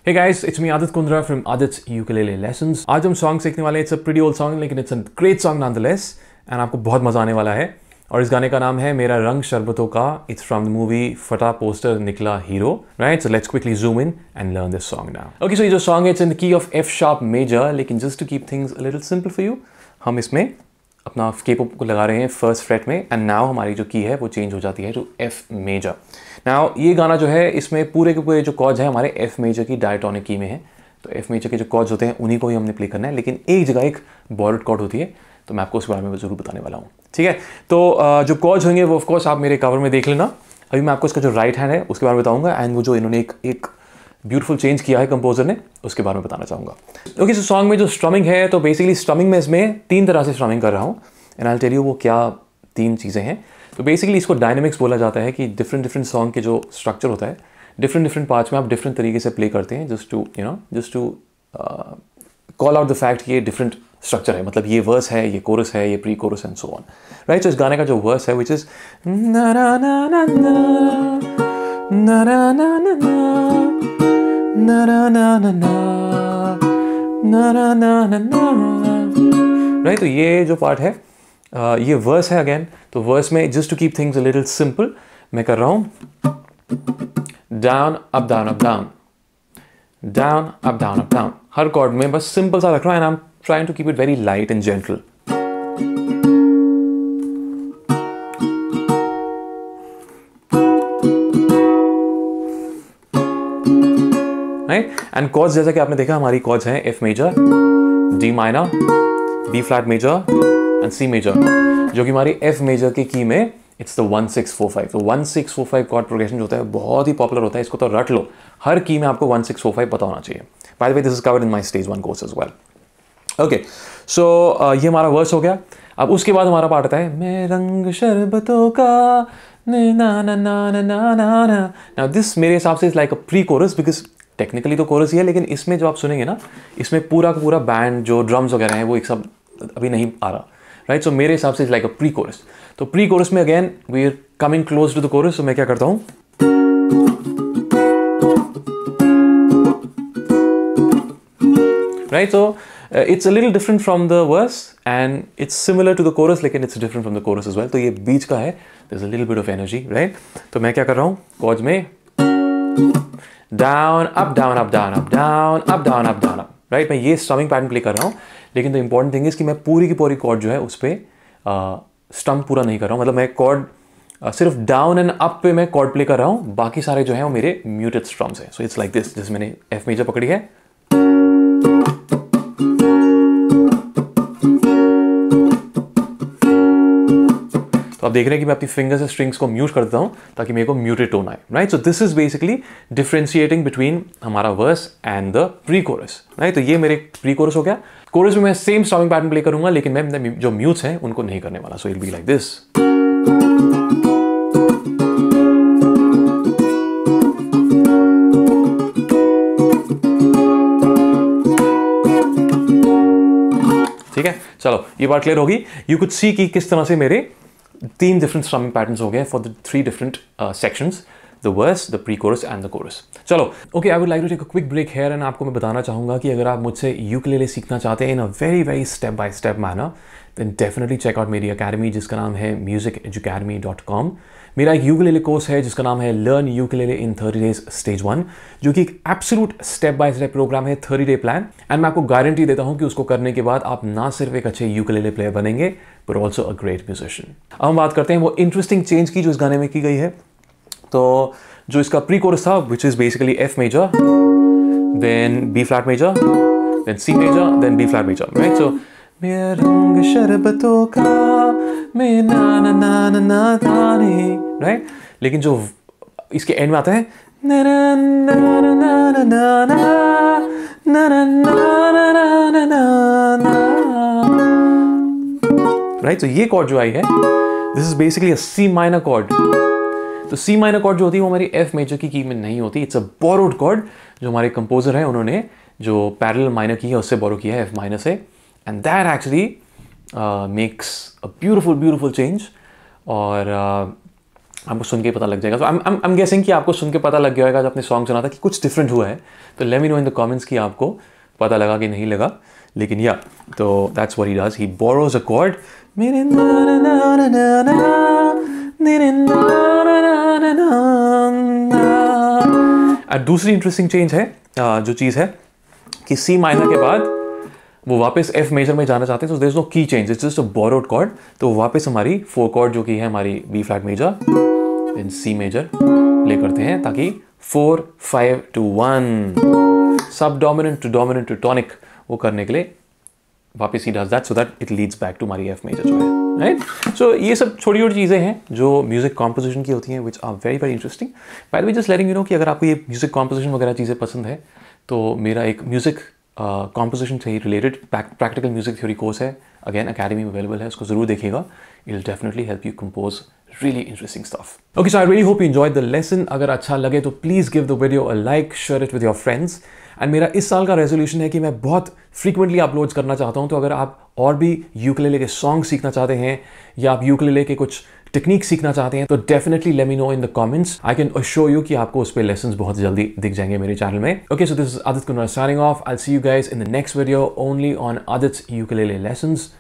Hey guys, it's me Adit Kundra from Adit's Ukulele Lessons. आज हम song सीखने वाले हैं. It's a pretty old song लेकिन it's a great song nonetheless and आपको बहुत मजा आने वाला है. और इस गाने का नाम है मेरा रंग शरबतों का. It's from the movie फटा पोस्टर निकला hero. Right, so let's quickly zoom in and learn this song now. Okay, so ये जो song है it's in the key of F sharp major लेकिन just to keep things a little simple for you, हम इसमें अपना K-pop को लगा रहे हैं फर्स्ट फ्रेट में एंड नाउ हमारी जो की है वो चेंज हो जाती है टू एफ मेजर. नाउ ये गाना जो है इसमें पूरे के पूरे जो कॉर्ड्स हैं हमारे एफ मेजर की डायटोनिक की में है. तो एफ मेजर के जो कॉर्ड्स होते हैं उन्हीं को ही हमने प्ले करना है, लेकिन एक जगह एक बॉर्डर्ड कॉर्ड होती है तो मैं आपको उस बारे में ज़रूर बताने वाला हूँ. ठीक है, तो जो कॉर्ड्स होंगे वो ऑफकोर्स आप मेरे कवर में देख लेना. अभी मैं आपको इसका जो राइट हैंड है उसके बारे में बताऊँगा एंड वो जो इन्होंने एक ब्यूटीफुल चेंज किया है कंपोजर ने उसके बारे में बताना चाहूँगा. ओके, सो सॉन्ग में जो स्ट्रमिंग है तो बेसिकली स्ट्रमिंग में इसमें तीन तरह से स्ट्रमिंग कर रहा हूँ and I will tell you वो क्या तीन चीज़ें हैं. तो बेसिकली इसको डायनेमिक्स बोला जाता है कि डिफरेंट सॉन्ग के जो स्ट्रक्चर होता है डिफरेंट पार्ट्स में आप डिफरेंट तरीके से प्ले करते हैं just to call out the fact कि ये डिफरेंट स्ट्रक्चर है. मतलब ये वर्स है, ये कोरस है, ये pre chorus and so on. Right, तो इस गाने का जो वर्स है विच इज राइट, तो ये जो पार्ट है ये वर्स है अगेन. तो वर्स में just to keep things a little simple मैं कर रहा हूं down up down up down down up down up down. हर कॉर्ड में बस सिंपल सा रख रहा हूं and I am trying to keep it very light and gentle. Right, and chords जैसा कि आपने देखा हमारी कॉर्ड्स हैं F major, D minor, B flat major and C major, जो कि हमारी एफ मेजर की की में इट्स द 1645. तो 1645 कॉर्ड प्रोग्रेशन जो होता है बहुत ही पॉपुलर होता है. इसको तो रट लो, हर की में आपको 1645 पता होना चाहिए. By the way this is covered in my stage 1 course as well. Okay, so ये हमारा वर्स हो गया. अब उसके बाद हमारा पार्ट आता है मैं रंग शरबतों का ना ना ना ना ना ना. नाउ दिस मेरे हिसाब से is like a pre coarse because technically तो कोरस ही है, लेकिन इसमें जो आप सुनेंगे ना इसमें पूरा का पूरा बैंड जो ड्रम्स वगैरह हैं वो एक सब अभी नहीं आ रहा. राइट, सो मेरे हिसाब से is like a pre chorus. तो प्री कोरस में again we are coming close to the chorus. तो मैं क्या करता हूं right, so it's a little different from the verse and it's similar to the chorus लेकिन it's different from the chorus as well. तो ये बीच का है, there's a little bit of energy, right? तो मैं क्या कर रहा हूँ chords में down up down up down up down up down up down up, right? मैं ये strumming pattern play कर रहा हूँ, लेकिन the important thing is कि मैं पूरी की पूरी chord जो है उस पर स्टम पूरा नहीं कर रहा हूँ. मतलब मैं chord सिर्फ डाउन एंड अप पे मैं chord play कर रहा हूँ, बाकी सारे जो है वो मेरे muted strums हैं. So it's like this, जैसे मैंने F मेजर पकड़ी है तो आप देख रहे हैं कि मैं अपनी फिंगर से स्ट्रिंग्स को म्यूट कर देता हूं ताकि मेरे को म्यूटेड टोन आए. Right, so this is basically differentiating between हमारा verse and the pre chorus. Right, तो ये मेरे प्री कोरस हो गया. कोरस में मैं सेम स्ट्रमिंग पैटर्न प्ले करूंगा लेकिन मैं जो म्यूट्स हैं उनको नहीं करने वाला. So it be like this. ठीक है, चलो ये बात क्लियर होगी. यू कुड सी कि किस तरह से मेरे तीन डिफरेंट स्ट्रमिंग पैटर्न्स हो गए for the three different sections, the verse, the pre chorus and the chorus. चलो, okay, I would like to take a quick break here and आपको मैं बताना चाहूँगा कि अगर आप मुझसे यूकेलेले सीखना चाहते हैं in a very step by step manner then definitely check out मेरी अकेडमी जिसका नाम है musiceducademy.com. मेरा एक यूकेलेले कोर्स है जिसका नाम है लर्न यूकेलेले इन 30 डेज स्टेज 1, जो कि एक absolute step by step program है, 30 डे प्लान. एंड मैं आपको गारंटी देता हूं कि उसको करने के बाद आप ना सिर्फ एक अच्छे यूकेलेले प्लेयर बनेंगे but also a great musician. अब हम बात करते हैं वो इंटरेस्टिंग चेंज की जो इस गाने में की गई है. तो जो इसका प्री कोरस था which is basically F major, then B flat major, then C major, then B flat major. Right, so मेरा रंग शरबतों का मैं ना ना ना ना ना ताने. राइट, लेकिन जो इसके एंड में आता है ना ना ना ना ना ना ना ना ना ना ना. राइट, तो ये कॉर्ड जो आई है this is basically a C minor chord. तो सी माइनर कॉर्ड जो होती है वो हमारी एफ मेजर की में नहीं होती. इट्स अ बोरोड कॉर्ड जो हमारे कंपोजर है उन्होंने जो पैरेलल माइनर की है उससे बोरो किया है एफ माइनर से. And that actually makes a beautiful change. और आपको सुन के पता लग जाएगा। सो आई एम गेसिंग कि आपको सुन के पता लग गया होगा जब आपने सॉन्ग सुना था कि कुछ डिफरेंट हुआ है। तो let me know in the comments कि आपको पता लगा कि नहीं लगा। लेकिन या तो that's what he does, he borrows a cord. और दूसरी इंटरेस्टिंग चेंज है, जो चीज़ है कि सी माइनर के बाद वो वापस एफ मेजर में जाना चाहते हैं, तो there is no key change, it's just a borrowed chord. तो वापस हमारी 4 कॉर्ड जो कि है हमारी B flat major then C major play करते हैं, ताकि 4 5 2 1 सब डोमिनेंट टू टॉनिक वो करने के लिए वापस ही does that, so that it leads back to हमारी एफ मेजर जो है, राइट। सो ये सब छोटी छोटी चीज़ें हैं जो म्यूजिक कॉम्पोजिशन की होती हैं, which are very very interesting. By the way just letting you know कि अगर आपको ये म्यूजिक कॉम्पोजिशन वगैरह चीज़ें पसंद है तो मेरा एक म्यूजिक कॉम्पोजिशन से ही related practical music theory course है, अगेन अकेडमी में अवेलेबल है, उसको जरूर देखिएगा। It will definitely help you compose really interesting stuff. Okay, so I really hope you enjoyed the lesson. अगर अच्छा लगे तो please give the video a like, share it with your friends. And मेरा इस साल का रेजोल्यूशन है कि मैं बहुत फ्रीक्वेंटली अपलोड्स करना चाहता हूँ। तो अगर आप और भी यूकेलेले के सॉन्ग सीखना चाहते हैं या आप यूकेलेले के कुछ टेक्निक सीखना चाहते हैं तो definitely let me know in the comments. I can assure you कि आपको उस पे लेसन्स बहुत जल्दी दिख जाएंगे मेरे चैनल में। Okay, so this is Aditya Kunwar signing off. I see you guys in the next video only on Aditya ukulele lessons.